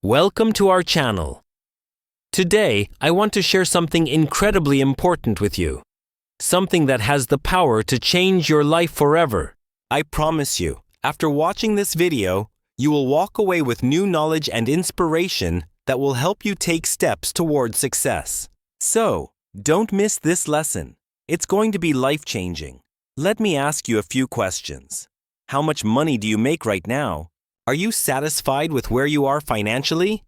Welcome to our channel. Today, I want to share something incredibly important with you. Something that has the power to change your life forever. I promise you, after watching this video, you will walk away with new knowledge and inspiration that will help you take steps towards success. So, don't miss this lesson. It's going to be life-changing. Let me ask you a few questions. How much money do you make right now? Are you satisfied with where you are financially?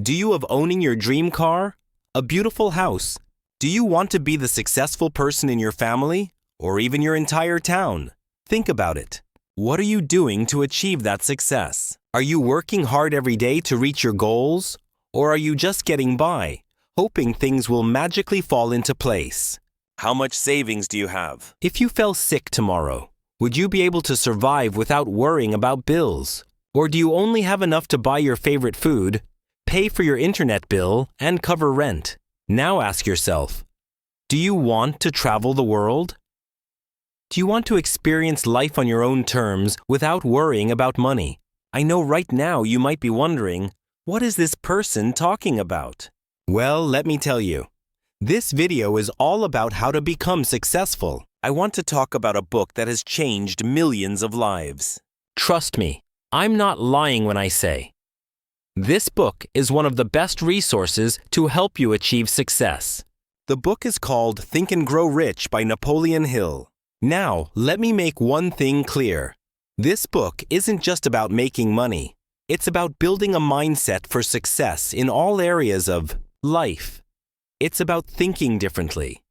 Do you have owning your dream car? A beautiful house? Do you want to be the successful person in your family? Or even your entire town? Think about it. What are you doing to achieve that success? Are you working hard every day to reach your goals? Or are you just getting by, hoping things will magically fall into place? How much savings do you have? If you fell sick tomorrow, would you be able to survive without worrying about bills? Or do you only have enough to buy your favorite food, pay for your internet bill, and cover rent? Now ask yourself, do you want to travel the world? Do you want to experience life on your own terms without worrying about money? I know right now you might be wondering, what is this person talking about? Well, let me tell you. This video is all about how to become successful. I want to talk about a book that has changed millions of lives. Trust me, I'm not lying when I say. This book is one of the best resources to help you achieve success. The book is called Think and Grow Rich by Napoleon Hill. Now, let me make one thing clear. This book isn't just about making money. It's about building a mindset for success in all areas of life. It's about thinking differently,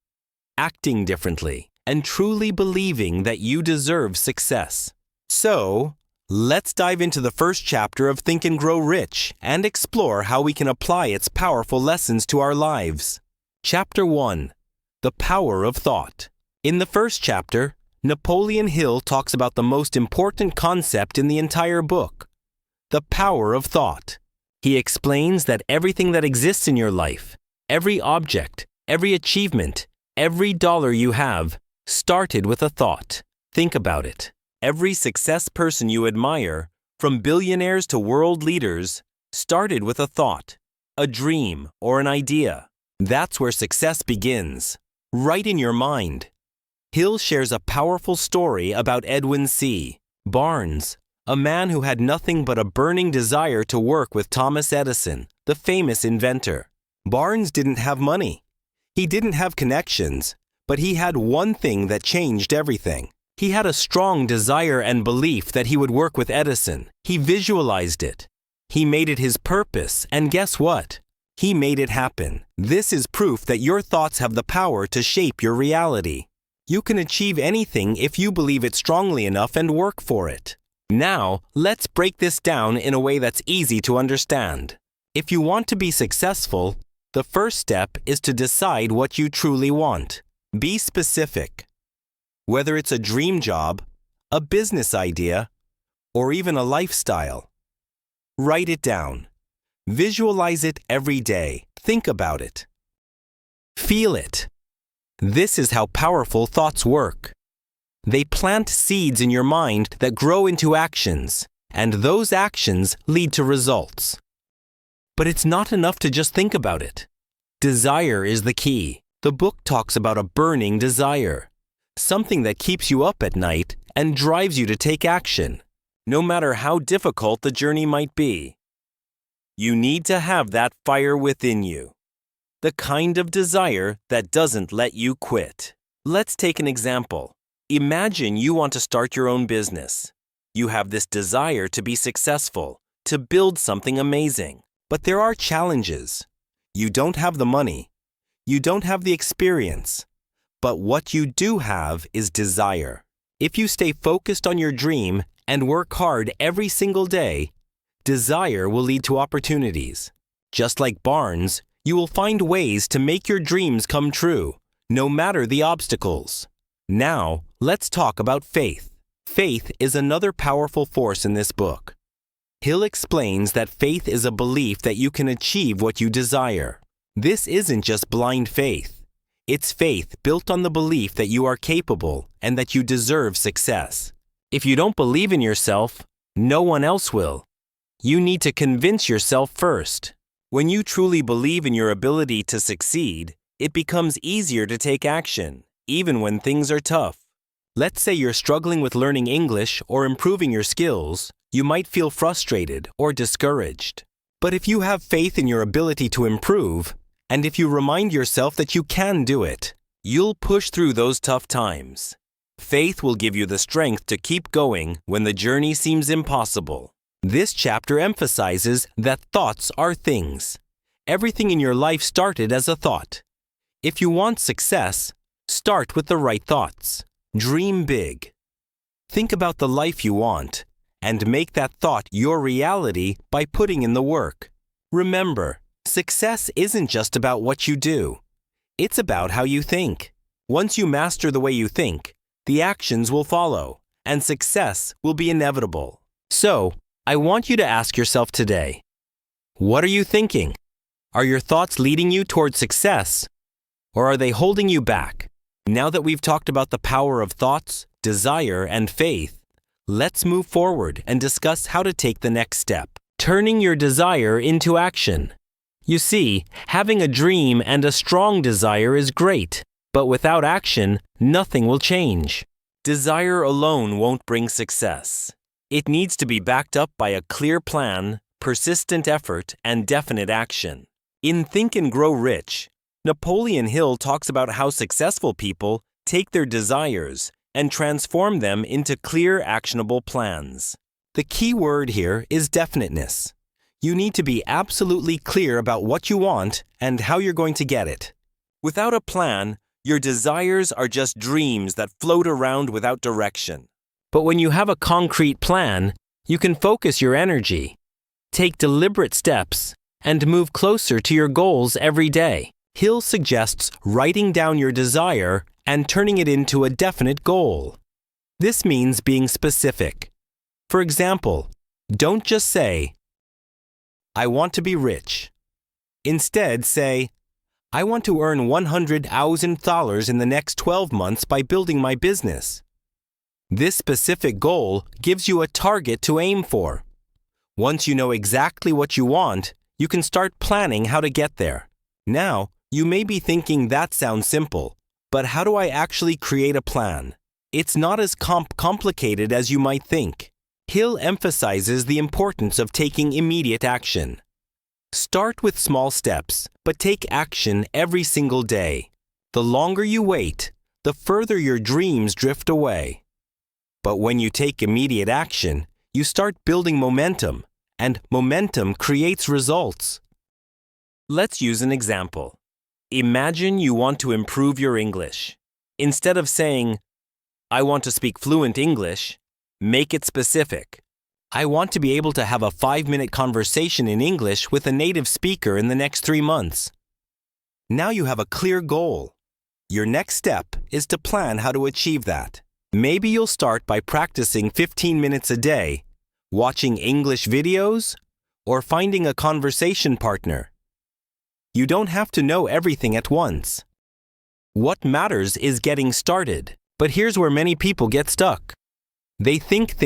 acting differently, and truly believing that you deserve success. So, let's dive into the first chapter of Think and Grow Rich and explore how we can apply its powerful lessons to our lives. Chapter 1. The Power of Thought. In the first chapter, Napoleon Hill talks about the most important concept in the entire book, the power of thought. He explains that everything that exists in your life, every object, every achievement, every dollar you have, started with a thought. Think about it. Every success person you admire, from billionaires to world leaders, started with a thought, a dream, or an idea. That's where success begins, right in your mind. Hill shares a powerful story about Edwin C. Barnes, a man who had nothing but a burning desire to work with Thomas Edison, the famous inventor. Barnes didn't have money. He didn't have connections, but he had one thing that changed everything. He had a strong desire and belief that he would work with Edison. He visualized it. He made it his purpose, and guess what? He made it happen. This is proof that your thoughts have the power to shape your reality. You can achieve anything if you believe it strongly enough and work for it. Now, let's break this down in a way that's easy to understand. If you want to be successful, the first step is to decide what you truly want. Be specific. Whether it's a dream job, a business idea, or even a lifestyle. Write it down. Visualize it every day. Think about it. Feel it. This is how powerful thoughts work. They plant seeds in your mind that grow into actions, and those actions lead to results. But it's not enough to just think about it. Desire is the key. The book talks about a burning desire. Something that keeps you up at night and drives you to take action, no matter how difficult the journey might be. You need to have that fire within you, the kind of desire that doesn't let you quit. Let's take an example. Imagine you want to start your own business. You have this desire to be successful, to build something amazing. But there are challenges. You don't have the money. You don't have the experience. But what you do have is desire. If you stay focused on your dream and work hard every single day, desire will lead to opportunities. Just like Barnes, you will find ways to make your dreams come true, no matter the obstacles. Now, let's talk about faith. Faith is another powerful force in this book. Hill explains that faith is a belief that you can achieve what you desire. This isn't just blind faith. It's faith built on the belief that you are capable and that you deserve success. If you don't believe in yourself, no one else will. you need to convince yourself first. When you truly believe in your ability to succeed, it becomes easier to take action, even when things are tough. Let's say you're struggling with learning English or improving your skills, you might feel frustrated or discouraged. But if you have faith in your ability to improve, and if you remind yourself that you can do it, you'll push through those tough times. Faith will give you the strength to keep going when the journey seems impossible. This chapter emphasizes that thoughts are things. Everything in your life started as a thought. If you want success, start with the right thoughts. Dream big. Think about the life you want, and make that thought your reality by putting in the work. Remember, success isn't just about what you do. It's about how you think. Once you master the way you think, the actions will follow, and success will be inevitable. So, I want you to ask yourself today, what are you thinking? Are your thoughts leading you toward success, or are they holding you back? Now that we've talked about the power of thoughts, desire, and faith, let's move forward and discuss how to take the next step, turning your desire into action. You see, having a dream and a strong desire is great, but without action, nothing will change. Desire alone won't bring success. It needs to be backed up by a clear plan, persistent effort, and definite action. In Think and Grow Rich, Napoleon Hill talks about how successful people take their desires and transform them into clear, actionable plans. The key word here is definiteness. You need to be absolutely clear about what you want and how you're going to get it. Without a plan, your desires are just dreams that float around without direction. But when you have a concrete plan, you can focus your energy, take deliberate steps, and move closer to your goals every day. Hill suggests writing down your desire and turning it into a definite goal. This means being specific. For example, don't just say, I want to be rich. Instead, say, I want to earn $100,000 in the next 12 months by building my business. This specific goal gives you a target to aim for. Once you know exactly what you want, you can start planning how to get there. Now, you may be thinking that sounds simple, but how do I actually create a plan? It's not as complicated as you might think. Hill emphasizes the importance of taking immediate action. Start with small steps, but take action every single day. The longer you wait, the further your dreams drift away. But when you take immediate action, you start building momentum, and momentum creates results. Let's use an example. Imagine you want to improve your English. Instead of saying, I want to speak fluent English, make it specific. I want to be able to have a 5-minute conversation in English with a native speaker in the next 3 months. Now you have a clear goal. Your next step is to plan how to achieve that. Maybe you'll start by practicing 15 minutes a day, watching English videos, or finding a conversation partner. You don't have to know everything at once. What matters is getting started. But here's where many people get stuck. They think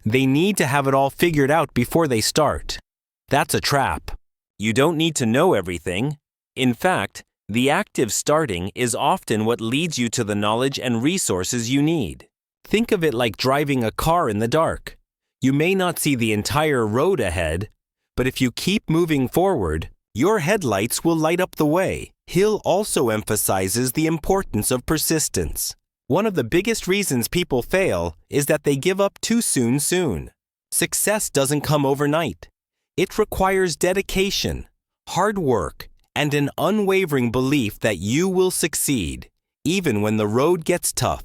they need to have it all figured out before they start. That's a trap. You don't need to know everything. In fact, the active starting is often what leads you to the knowledge and resources you need. Think of it like driving a car in the dark. You may not see the entire road ahead, but if you keep moving forward, your headlights will light up the way. Hill also emphasizes the importance of persistence. One of the biggest reasons people fail is that they give up too soon. Success doesn't come overnight. It requires dedication, hard work, and an unwavering belief that you will succeed, even when the road gets tough.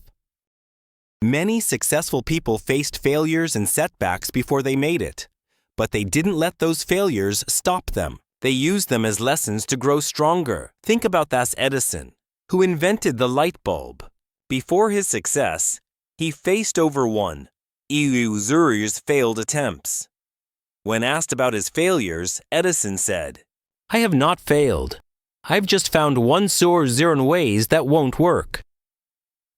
Many successful people faced failures and setbacks before they made it, but they didn't let those failures stop them. They used them as lessons to grow stronger. Think about Thomas Edison, who invented the light bulb. Before his success, he faced over 1,000 failed attempts. When asked about his failures, Edison said, I have not failed. I've just found 1,000 ways that won't work.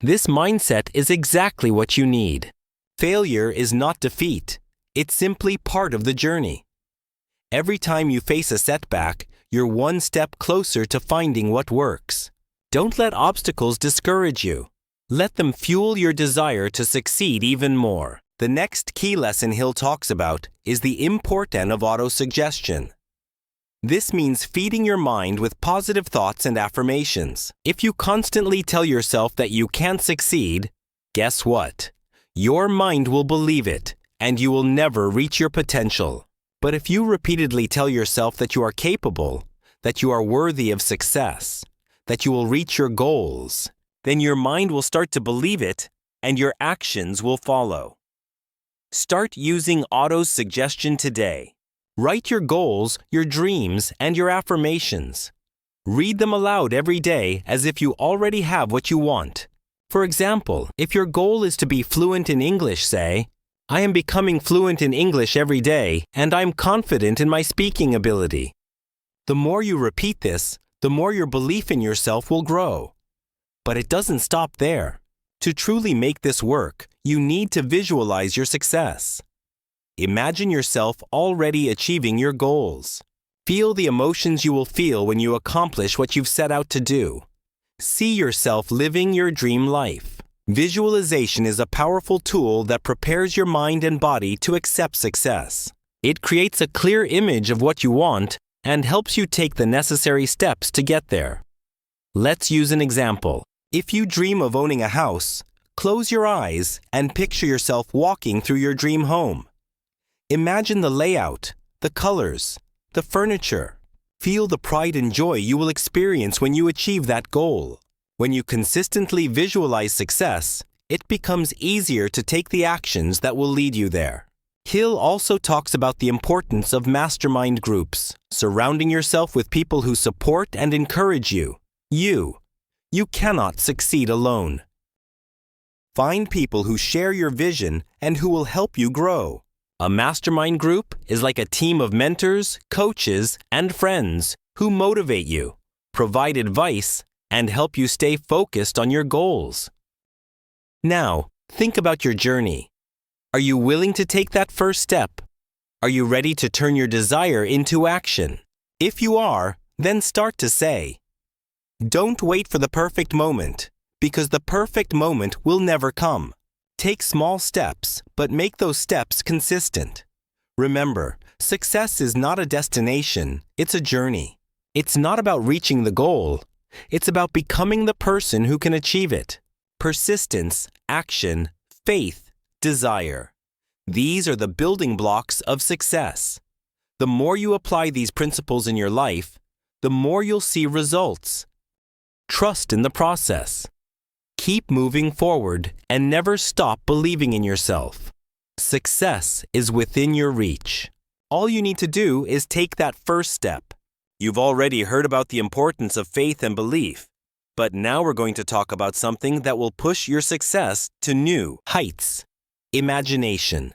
This mindset is exactly what you need. Failure is not defeat. It's simply part of the journey. Every time you face a setback, you're one step closer to finding what works. Don't let obstacles discourage you. Let them fuel your desire to succeed even more. The next key lesson Hill talks about is the importance of autosuggestion. This means feeding your mind with positive thoughts and affirmations. If you constantly tell yourself that you can't succeed, guess what? Your mind will believe it, and you will never reach your potential. But if you repeatedly tell yourself that you are capable, that you are worthy of success, that you will reach your goals, then your mind will start to believe it, and your actions will follow. Start using autosuggestion today. Write your goals, your dreams, and your affirmations. Read them aloud every day as if you already have what you want. For example, if your goal is to be fluent in English, say, "I am becoming fluent in English every day, and I'm confident in my speaking ability." The more you repeat this, the more your belief in yourself will grow. But it doesn't stop there. To truly make this work, you need to visualize your success. Imagine yourself already achieving your goals. Feel the emotions you will feel when you accomplish what you've set out to do. See yourself living your dream life. Visualization is a powerful tool that prepares your mind and body to accept success. It creates a clear image of what you want and helps you take the necessary steps to get there. Let's use an example. If you dream of owning a house, close your eyes and picture yourself walking through your dream home. Imagine the layout, the colors, the furniture. Feel the pride and joy you will experience when you achieve that goal. When you consistently visualize success, it becomes easier to take the actions that will lead you there. Hill also talks about the importance of mastermind groups, surrounding yourself with people who support and encourage you. You cannot succeed alone. Find people who share your vision and who will help you grow. A mastermind group is like a team of mentors, coaches, and friends who motivate you, provide advice, and help you stay focused on your goals. Now, think about your journey. Are you willing to take that first step? Are you ready to turn your desire into action? If you are, then start to say, "Don't wait for the perfect moment, because the perfect moment will never come." Take small steps, but make those steps consistent. Remember, success is not a destination, it's a journey. It's not about reaching the goal. It's about becoming the person who can achieve it. Persistence, action, faith, desire. These are the building blocks of success. The more you apply these principles in your life, the more you'll see results. Trust in the process. Keep moving forward and never stop believing in yourself. Success is within your reach. All you need to do is take that first step. You've already heard about the importance of faith and belief, but now we're going to talk about something that will push your success to new heights. Imagination.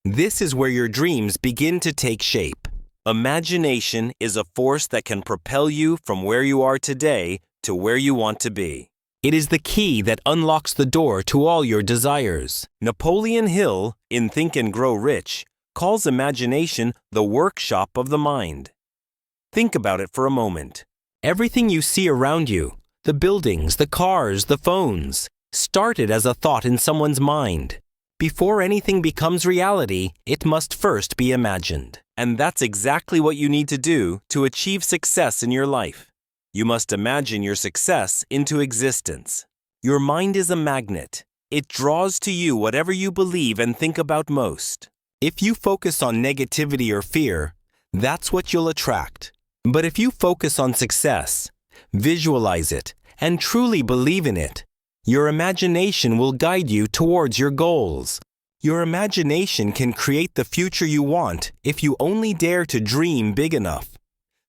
This is where your dreams begin to take shape. Imagination is a force that can propel you from where you are today to where you want to be. It is the key that unlocks the door to all your desires. Napoleon Hill, in Think and Grow Rich, calls imagination the workshop of the mind. Think about it for a moment. Everything you see around you, the buildings, the cars, the phones, started as a thought in someone's mind. Before anything becomes reality, it must first be imagined. And that's exactly what you need to do to achieve success in your life. You must imagine your success into existence. Your mind is a magnet. It draws to you whatever you believe and think about most. If you focus on negativity or fear, that's what you'll attract. But if you focus on success, visualize it, and truly believe in it, your imagination will guide you towards your goals. Your imagination can create the future you want if you only dare to dream big enough.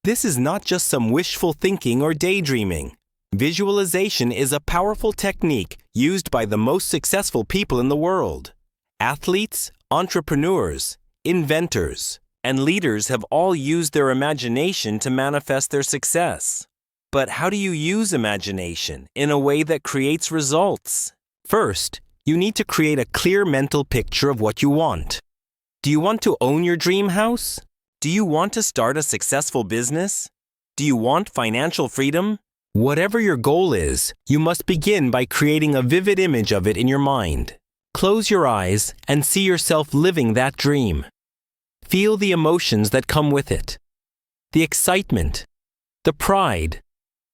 This is not just some wishful thinking or daydreaming. Visualization is a powerful technique used by the most successful people in the world. Athletes, entrepreneurs, inventors, and leaders have all used their imagination to manifest their success. But how do you use imagination in a way that creates results? First, you need to create a clear mental picture of what you want. Do you want to own your dream house? Do you want to start a successful business? Do you want financial freedom? Whatever your goal is, you must begin by creating a vivid image of it in your mind. Close your eyes and see yourself living that dream. Feel the emotions that come with it. The excitement, the pride,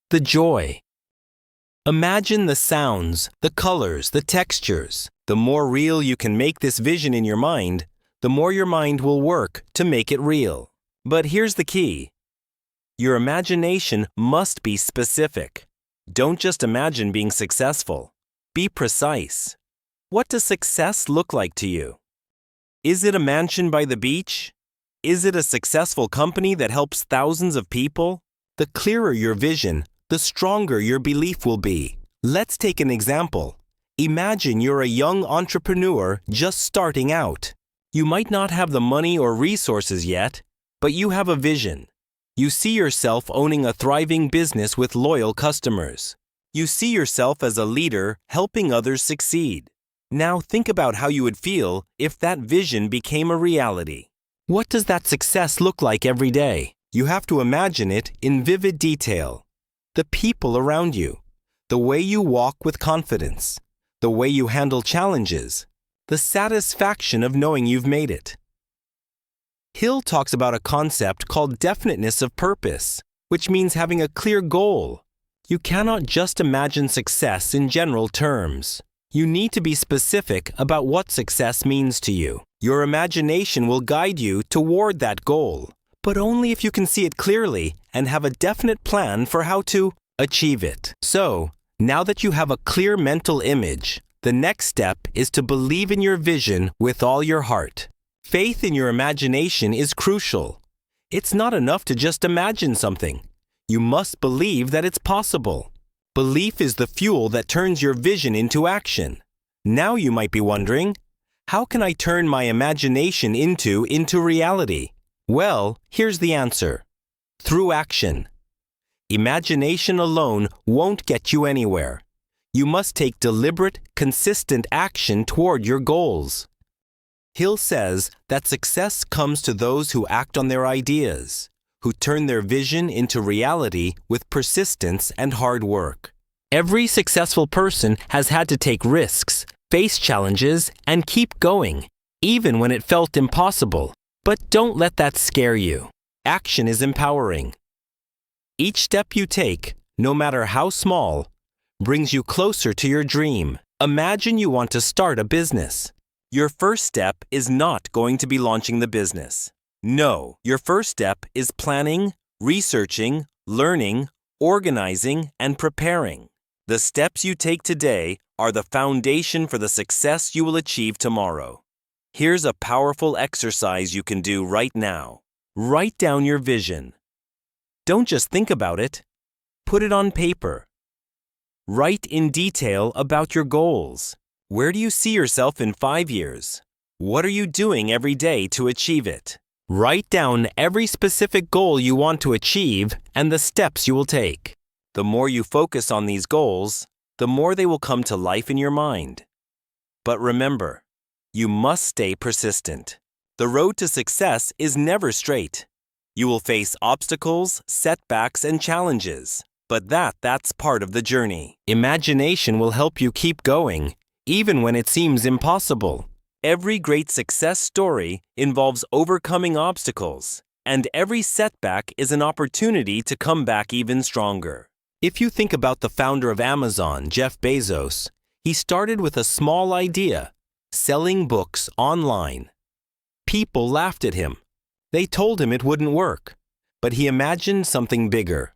the joy. Imagine the sounds, the colors, the textures. The more real you can make this vision in your mind, the more your mind will work to make it real. But here's the key. Your imagination must be specific. Don't just imagine being successful. Be precise. What does success look like to you? Is it a mansion by the beach? Is it a successful company that helps thousands of people? The clearer your vision, the stronger your belief will be. Let's take an example. Imagine you're a young entrepreneur just starting out. You might not have the money or resources yet, but you have a vision. You see yourself owning a thriving business with loyal customers. You see yourself as a leader helping others succeed. Now think about how you would feel if that vision became a reality. What does that success look like every day? You have to imagine it in vivid detail. The people around you, the way you walk with confidence, the way you handle challenges, the satisfaction of knowing you've made it. Hill talks about a concept called definiteness of purpose, which means having a clear goal. You cannot just imagine success in general terms. You need to be specific about what success means to you. Your imagination will guide you toward that goal, but only if you can see it clearly and have a definite plan for how to achieve it. So, now that you have a clear mental image, the next step is to believe in your vision with all your heart. Faith in your imagination is crucial. It's not enough to just imagine something. You must believe that it's possible. Belief is the fuel that turns your vision into action. Now you might be wondering, how can I turn my imagination into reality? Well, here's the answer. Through action. Imagination alone won't get you anywhere. You must take deliberate, consistent action toward your goals. Hill says that success comes to those who act on their ideas, who turn their vision into reality with persistence and hard work. Every successful person has had to take risks, face challenges, and keep going, even when it felt impossible. But don't let that scare you. Action is empowering. Each step you take, no matter how small, brings you closer to your dream. Imagine you want to start a business. Your first step is not going to be launching the business. No, your first step is planning, researching, learning, organizing, and preparing. The steps you take today are the foundation for the success you will achieve tomorrow. Here's a powerful exercise you can do right now. Write down your vision. Don't just think about it. Put it on paper. Write in detail about your goals. Where do you see yourself in 5 years? What are you doing every day to achieve it? Write down every specific goal you want to achieve and the steps you will take. The more you focus on these goals, the more they will come to life in your mind. But remember, you must stay persistent. The road to success is never straight. You will face obstacles, setbacks, and challenges. But that's part of the journey. Imagination will help you keep going, even when it seems impossible. Every great success story involves overcoming obstacles, and every setback is an opportunity to come back even stronger. If you think about the founder of Amazon, Jeff Bezos, he started with a small idea, selling books online. People laughed at him. They told him it wouldn't work, but he imagined something bigger.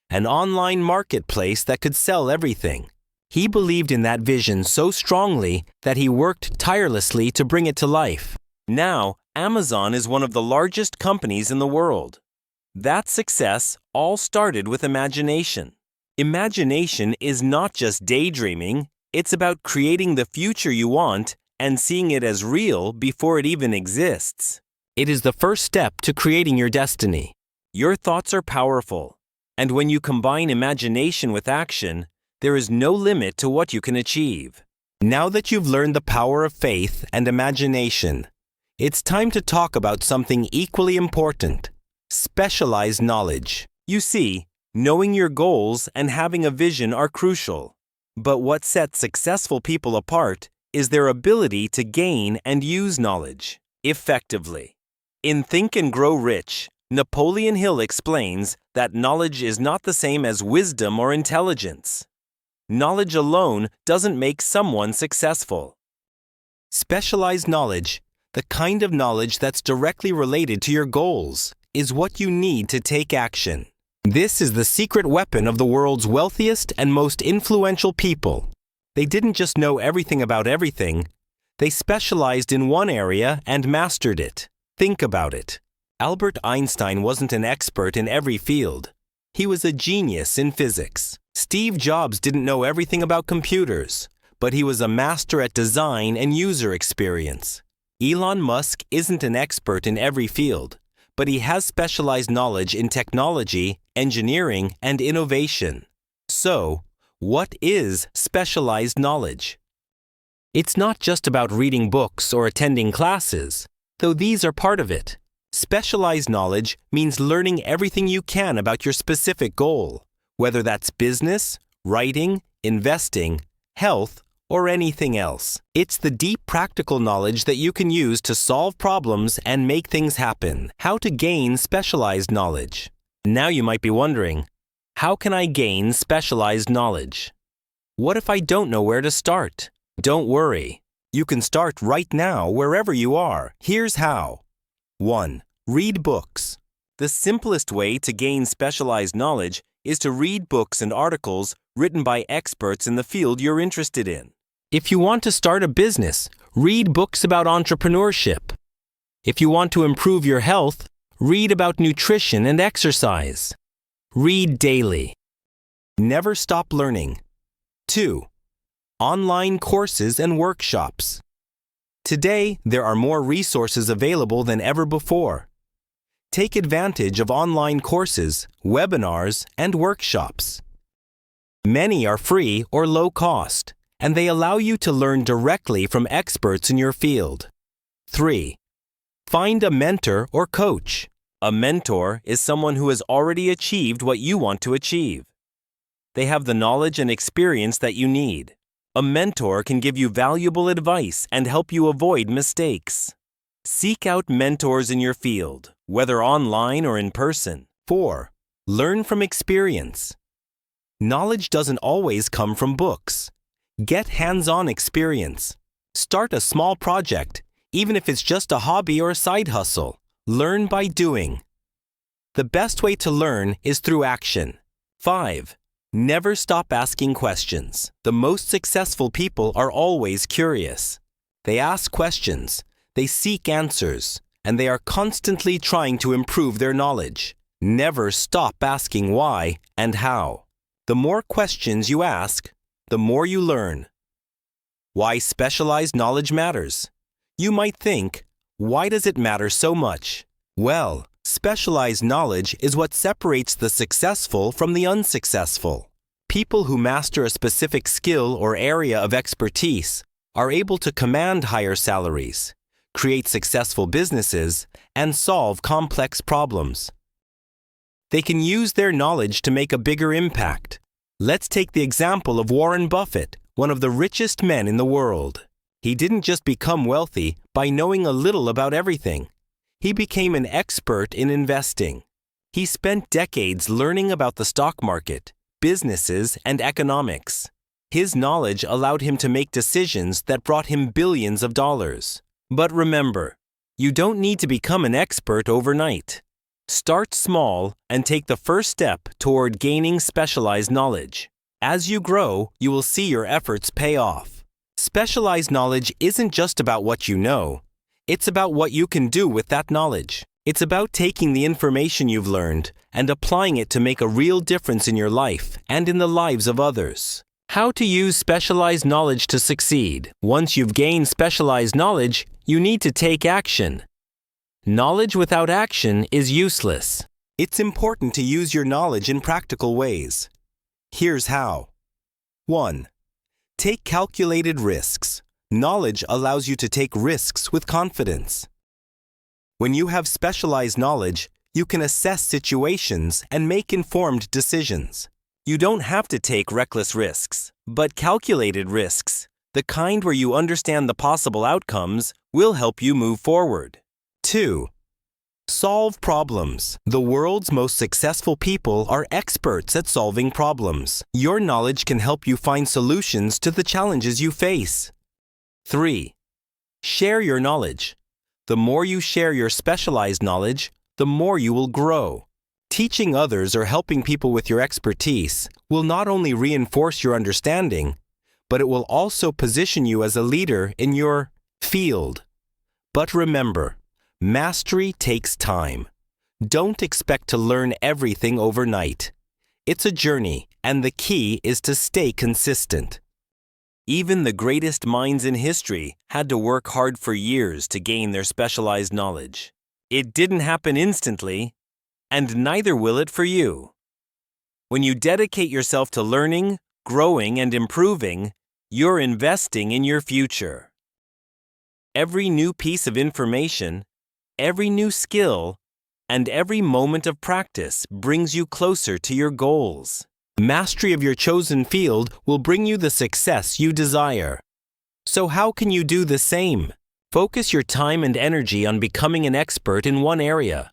An online marketplace that could sell everything. He believed in that vision so strongly that he worked tirelessly to bring it to life. Now, Amazon is one of the largest companies in the world. That success all started with imagination. Imagination is not just daydreaming, it's about creating the future you want and seeing it as real before it even exists. It is the first step to creating your destiny. Your thoughts are powerful, and when you combine imagination with action, there is no limit to what you can achieve. Now that you've learned the power of faith and imagination, It's time to talk about something equally important: specialized knowledge. You see, knowing your goals and having a vision are crucial. But what sets successful people apart is their ability to gain and use knowledge effectively. In Think and Grow Rich, Napoleon Hill explains that knowledge is not the same as wisdom or intelligence. Knowledge alone doesn't make someone successful. Specialized knowledge, the kind of knowledge that's directly related to your goals, is what you need to take action. This is the secret weapon of the world's wealthiest and most influential people. They didn't just know everything about everything. They specialized in one area and mastered it. Think about it. Albert Einstein wasn't an expert in every field. He was a genius in physics. Steve Jobs didn't know everything about computers, but he was a master at design and user experience. Elon Musk isn't an expert in every field, but he has specialized knowledge in technology, engineering, and innovation. So, what is specialized knowledge? It's not just about reading books or attending classes, though these are part of it. Specialized knowledge means learning everything you can about your specific goal, whether that's business, writing, investing, health, or anything else. It's the deep practical knowledge that you can use to solve problems and make things happen. How to gain specialized knowledge. Now you might be wondering, how can I gain specialized knowledge? What if I don't know where to start? Don't worry. You can start right now wherever you are. Here's how. 1. Read books. The simplest way to gain specialized knowledge is to read books and articles written by experts in the field you're interested in. If you want to start a business, read books about entrepreneurship. If you want to improve your health, read about nutrition and exercise. Read daily. Never stop learning. 2. Online courses and workshops. Today, there are more resources available than ever before. Take advantage of online courses, webinars, and workshops. Many are free or low cost, and they allow you to learn directly from experts in your field. 3. Find a mentor or coach. A mentor is someone who has already achieved what you want to achieve. They have the knowledge and experience that you need. A mentor can give you valuable advice and help you avoid mistakes. Seek out mentors in your field, whether online or in person. 4. Learn from experience. Knowledge doesn't always come from books. Get hands-on experience. Start a small project, even if it's just a hobby or a side hustle. Learn by doing. The best way to learn is through action. 5. Never stop asking questions. The most successful people are always curious. They ask questions, they seek answers, and they are constantly trying to improve their knowledge. Never stop asking why and how. The more questions you ask, the more you learn. Why specialized knowledge matters. You might think, why does it matter so much? Well, specialized knowledge is what separates the successful from the unsuccessful. People who master a specific skill or area of expertise are able to command higher salaries, create successful businesses, and solve complex problems. They can use their knowledge to make a bigger impact. Let's take the example of Warren Buffett, one of the richest men in the world. He didn't just become wealthy by knowing a little about everything. He became an expert in investing. He spent decades learning about the stock market, businesses, and economics. His knowledge allowed him to make decisions that brought him billions of dollars. But remember, you don't need to become an expert overnight. Start small and take the first step toward gaining specialized knowledge. As you grow, you will see your efforts pay off. Specialized knowledge isn't just about what you know. It's about what you can do with that knowledge. It's about taking the information you've learned and applying it to make a real difference in your life and in the lives of others. How to use specialized knowledge to succeed. Once you've gained specialized knowledge, you need to take action. Knowledge without action is useless. It's important to use your knowledge in practical ways. Here's how. 1. Take calculated risks. Knowledge allows you to take risks with confidence. When you have specialized knowledge, you can assess situations and make informed decisions. You don't have to take reckless risks, but calculated risks, the kind where you understand the possible outcomes, will help you move forward. 2. Solve problems. The world's most successful people are experts at solving problems. Your knowledge can help you find solutions to the challenges you face. 3. Share your knowledge. The more you share your specialized knowledge, the more you will grow. Teaching others or helping people with your expertise will not only reinforce your understanding, but it will also position you as a leader in your field. But remember, mastery takes time. Don't expect to learn everything overnight. It's a journey, and the key is to stay consistent. Even the greatest minds in history had to work hard for years to gain their specialized knowledge. It didn't happen instantly, and neither will it for you. When you dedicate yourself to learning, growing, and improving, you're investing in your future. Every new piece of information, every new skill, and every moment of practice brings you closer to your goals. Mastery of your chosen field will bring you the success you desire. So how can you do the same? Focus your time and energy on becoming an expert in one area.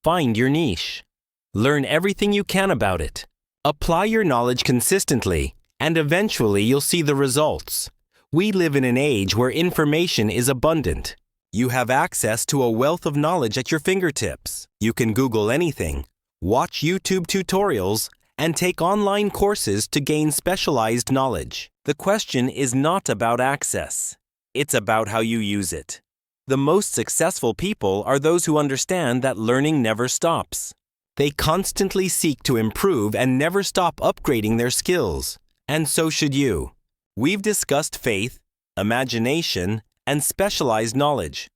Find your niche. Learn everything you can about it. Apply your knowledge consistently, and eventually you'll see the results. We live in an age where information is abundant. You have access to a wealth of knowledge at your fingertips. You can Google anything, watch YouTube tutorials, and take online courses to gain specialized knowledge. The question is not about access. It's about how you use it. The most successful people are those who understand that learning never stops. They constantly seek to improve and never stop upgrading their skills. And so should you. We've discussed faith, imagination, and specialized knowledge.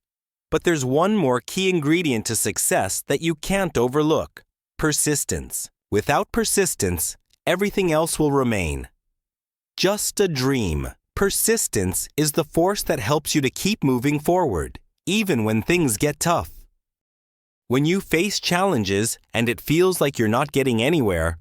But there's one more key ingredient to success that you can't overlook: persistence. Without persistence, everything else will remain just a dream. Persistence is the force that helps you to keep moving forward, even when things get tough. When you face challenges and it feels like you're not getting anywhere,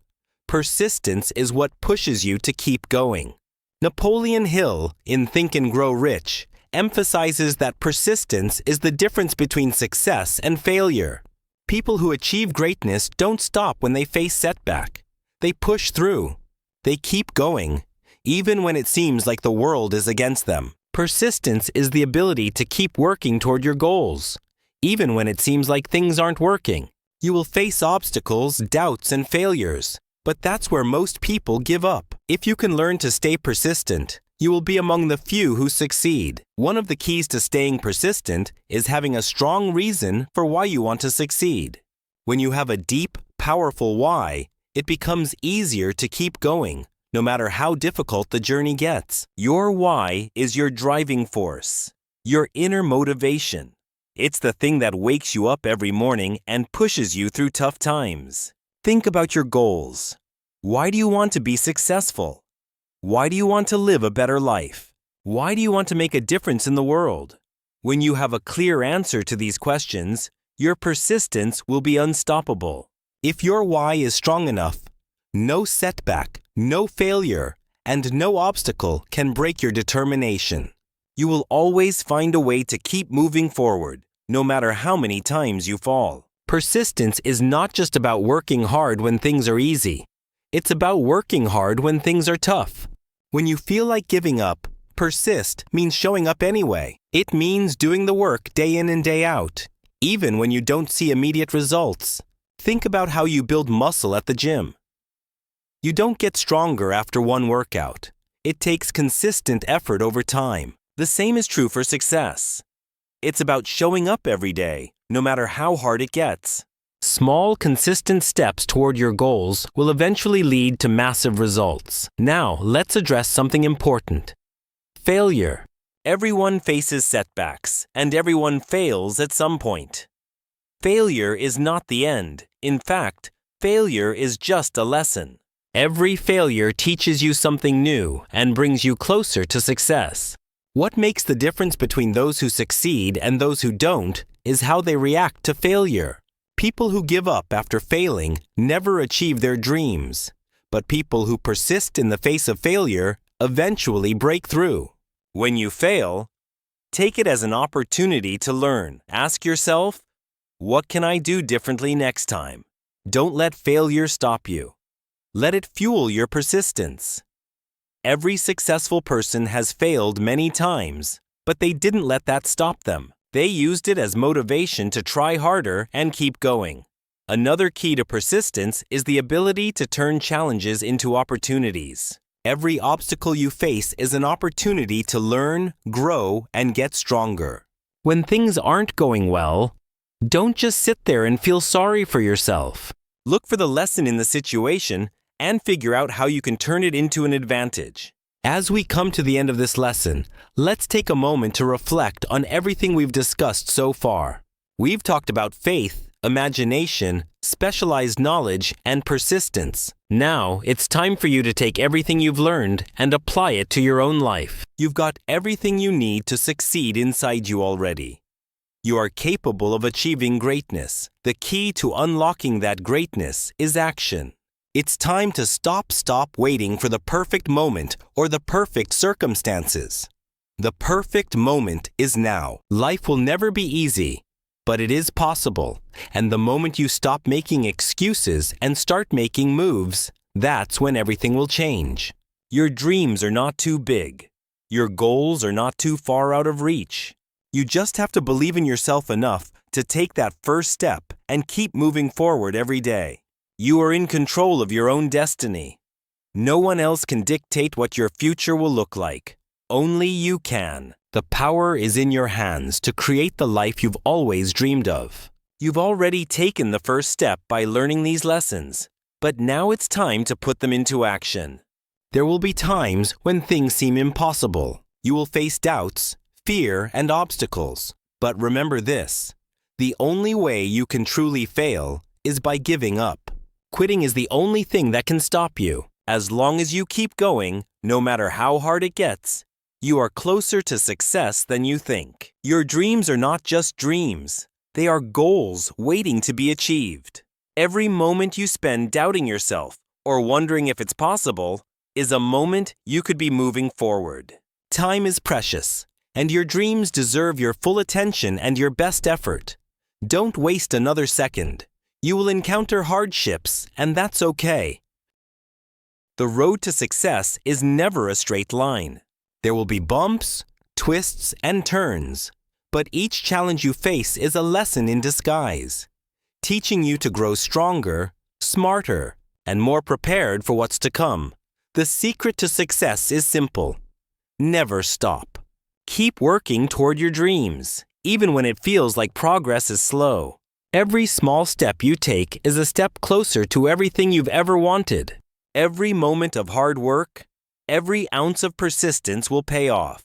persistence is what pushes you to keep going. Napoleon Hill, in Think and Grow Rich, emphasizes that persistence is the difference between success and failure. People who achieve greatness don't stop when they face setback. They push through. They keep going, even when it seems like the world is against them. Persistence is the ability to keep working toward your goals, even when it seems like things aren't working. You will face obstacles, doubts, and failures, but that's where most people give up. If you can learn to stay persistent, you will be among the few who succeed. One of the keys to staying persistent is having a strong reason for why you want to succeed. When you have a deep, powerful why, it becomes easier to keep going, no matter how difficult the journey gets. Your why is your driving force, your inner motivation. It's the thing that wakes you up every morning and pushes you through tough times. Think about your goals. Why do you want to be successful? Why do you want to live a better life? Why do you want to make a difference in the world? When you have a clear answer to these questions, your persistence will be unstoppable. If your why is strong enough, no setback, no failure, and no obstacle can break your determination. You will always find a way to keep moving forward, no matter how many times you fall. Persistence is not just about working hard when things are easy. It's about working hard when things are tough. When you feel like giving up, persist means showing up anyway. It means doing the work day in and day out, even when you don't see immediate results. Think about how you build muscle at the gym. You don't get stronger after one workout. It takes consistent effort over time. The same is true for success. It's about showing up every day, no matter how hard it gets. Small, consistent steps toward your goals will eventually lead to massive results. Now, let's address something important: failure. Everyone faces setbacks, and everyone fails at some point. Failure is not the end. In fact, failure is just a lesson. Every failure teaches you something new and brings you closer to success. What makes the difference between those who succeed and those who don't is how they react to failure. People who give up after failing never achieve their dreams, but people who persist in the face of failure eventually break through. When you fail, take it as an opportunity to learn. Ask yourself, what can I do differently next time? Don't let failure stop you. Let it fuel your persistence. Every successful person has failed many times, but they didn't let that stop them. They used it as motivation to try harder and keep going. Another key to persistence is the ability to turn challenges into opportunities. Every obstacle you face is an opportunity to learn, grow, and get stronger. When things aren't going well, don't just sit there and feel sorry for yourself. Look for the lesson in the situation and figure out how you can turn it into an advantage. As we come to the end of this lesson, let's take a moment to reflect on everything we've discussed so far. We've talked about faith, imagination, specialized knowledge, and persistence. Now, it's time for you to take everything you've learned and apply it to your own life. You've got everything you need to succeed inside you already. You are capable of achieving greatness. The key to unlocking that greatness is action. It's time to stop waiting for the perfect moment or the perfect circumstances. The perfect moment is now. Life will never be easy, but it is possible. And the moment you stop making excuses and start making moves, that's when everything will change. Your dreams are not too big. Your goals are not too far out of reach. You just have to believe in yourself enough to take that first step and keep moving forward every day. You are in control of your own destiny. No one else can dictate what your future will look like. Only you can. The power is in your hands to create the life you've always dreamed of. You've already taken the first step by learning these lessons, but now it's time to put them into action. There will be times when things seem impossible. You will face doubts, fear, and obstacles. But remember this: the only way you can truly fail is by giving up. Quitting is the only thing that can stop you. As long as you keep going, no matter how hard it gets, you are closer to success than you think. Your dreams are not just dreams. They are goals waiting to be achieved. Every moment you spend doubting yourself or wondering if it's possible is a moment you could be moving forward. Time is precious, and your dreams deserve your full attention and your best effort. Don't waste another second. You will encounter hardships, and that's okay. The road to success is never a straight line. There will be bumps, twists, and turns, but each challenge you face is a lesson in disguise, teaching you to grow stronger, smarter, and more prepared for what's to come. The secret to success is simple. Never stop. Keep working toward your dreams, even when it feels like progress is slow. Every small step you take is a step closer to everything you've ever wanted. Every moment of hard work, every ounce of persistence will pay off.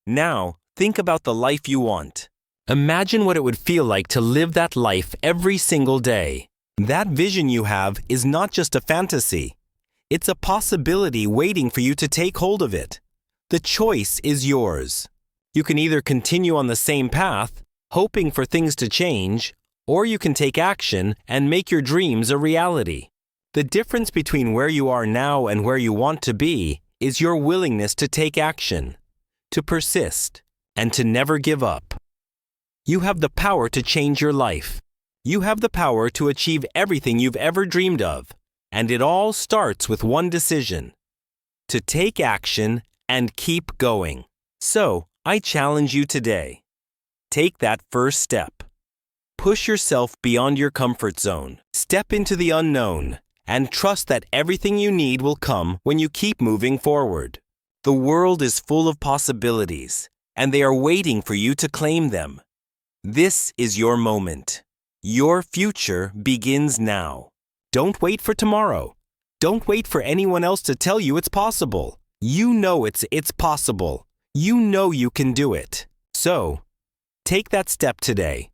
Now, think about the life you want. Imagine what it would feel like to live that life every single day. That vision you have is not just a fantasy. It's a possibility waiting for you to take hold of it. The choice is yours. You can either continue on the same path, hoping for things to change, or you can take action and make your dreams a reality. The difference between where you are now and where you want to be is your willingness to take action, to persist, and to never give up. You have the power to change your life. You have the power to achieve everything you've ever dreamed of, and it all starts with one decision: to take action and keep going. So, I challenge you today. Take that first step. Push yourself beyond your comfort zone. Step into the unknown and trust that everything you need will come when you keep moving forward. The world is full of possibilities, and they are waiting for you to claim them. This is your moment. Your future begins now. Don't wait for tomorrow. Don't wait for anyone else to tell you it's possible. You know it's possible. You know you can do it. So, take that step today.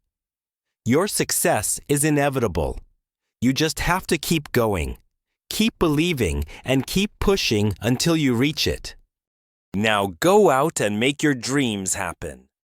Your success is inevitable. You just have to keep going, keep believing, and keep pushing until you reach it. Now go out and make your dreams happen.